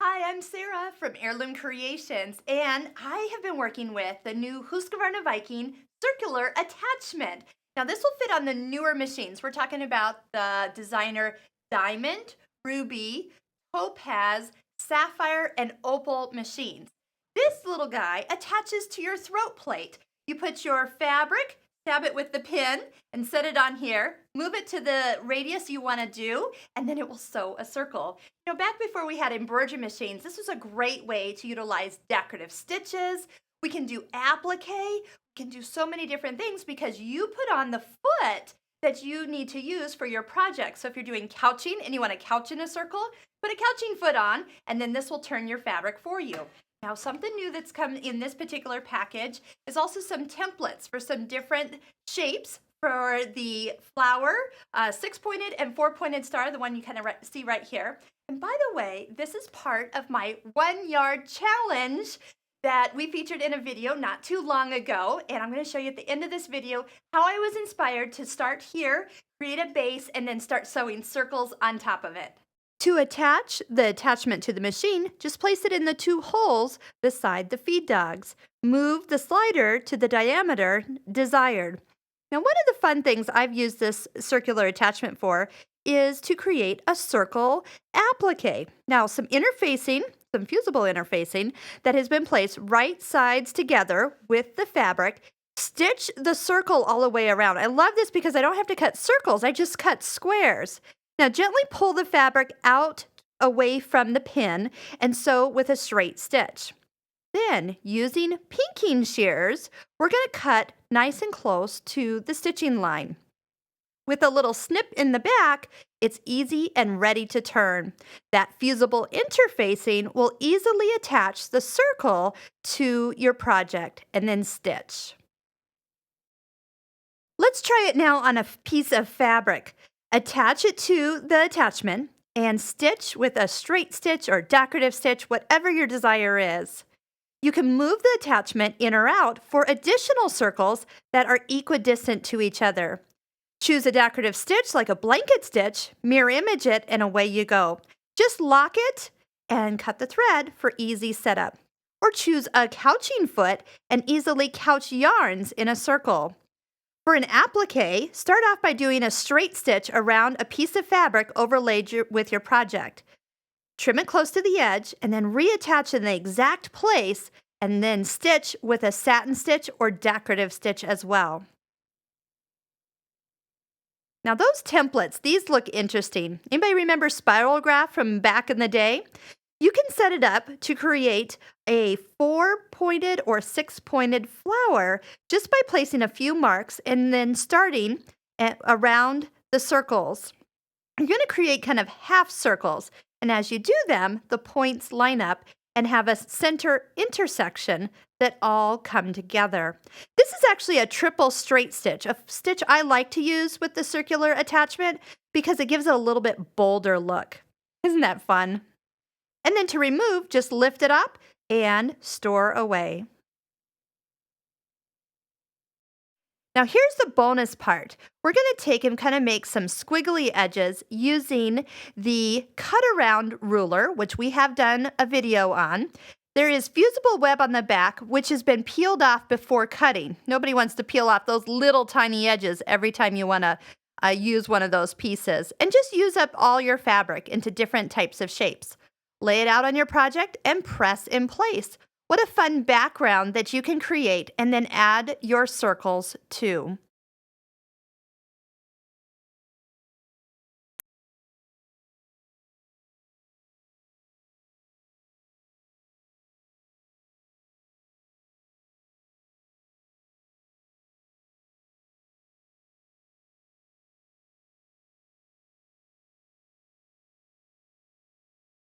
Hi, I'm Sarah from Heirloom Creations, and I have been working with the new Husqvarna Viking Circular Attachment. Now, this will fit on the newer machines. We're talking about the designer Diamond, Ruby, Topaz, Sapphire, and Opal machines. This little guy attaches to your throat plate. You put your fabric, stab it with the pin, and set it on here. Move it to the radius you want to do, and then it will sew a circle. Back before we had embroidery machines, this was a great way to utilize decorative stitches. We can do applique. We can do so many different things because you put on the foot that you need to use for your project. So if you're doing couching and you want a couch in a circle, put a couching foot on, and then this will turn your fabric for you. Now, something new that's come in this particular package is also some templates for some different shapes for the flower, six-pointed and four-pointed star, the one you kind of see right here. And by the way, this is part of my 1-yard challenge that we featured in a video not too long ago. And I'm going to show you at the end of this video how I was inspired to start here, create a base, and then start sewing circles on top of it. To attach the attachment to the machine, just place it in the 2 holes beside the feed dogs. Move the slider to the diameter desired. Now, one of the fun things I've used this circular attachment for is to create a circle applique. Now, some interfacing, some fusible interfacing that has been placed right sides together with the fabric. Stitch the circle all the way around. I love this because I don't have to cut circles, I just cut squares. Now, gently pull the fabric out away from the pin and sew with a straight stitch. Then, using pinking shears, we're going to cut nice and close to the stitching line. With a little snip in the back, it's easy and ready to turn. That fusible interfacing will easily attach the circle to your project and then stitch. Let's try it now on a piece of fabric. Attach it to the attachment and stitch with a straight stitch or decorative stitch, whatever your desire is. You can move the attachment in or out for additional circles that are equidistant to each other. Choose a decorative stitch like a blanket stitch, mirror image it, and away you go. Just lock it and cut the thread for easy setup. Or choose a couching foot and easily couch yarns in a circle. For an applique, start off by doing a straight stitch around a piece of fabric overlaid with your project. Trim it close to the edge and then reattach in the exact place and then stitch with a satin stitch or decorative stitch as well. Now those templates, these look interesting. Anybody remember Spirograph from back in the day? You can set it up to create a 4-pointed or 6-pointed flower just by placing a few marks and then starting around the circles. You're going to create kind of half circles. And as you do them, the points line up and have a center intersection that all come together. This is actually a triple straight stitch, a stitch I like to use with the circular attachment because it gives it a little bit bolder look. Isn't that fun? And then to remove, just lift it up and store away. Now here's the bonus part. We're going to take and kind of make some squiggly edges using the cut around ruler, which we have done a video on. There is fusible web on the back, which has been peeled off before cutting. Nobody wants to peel off those little tiny edges every time you want to use one of those pieces. And just use up all your fabric into different types of shapes. Lay it out on your project and press in place. What a fun background that you can create and then add your circles to.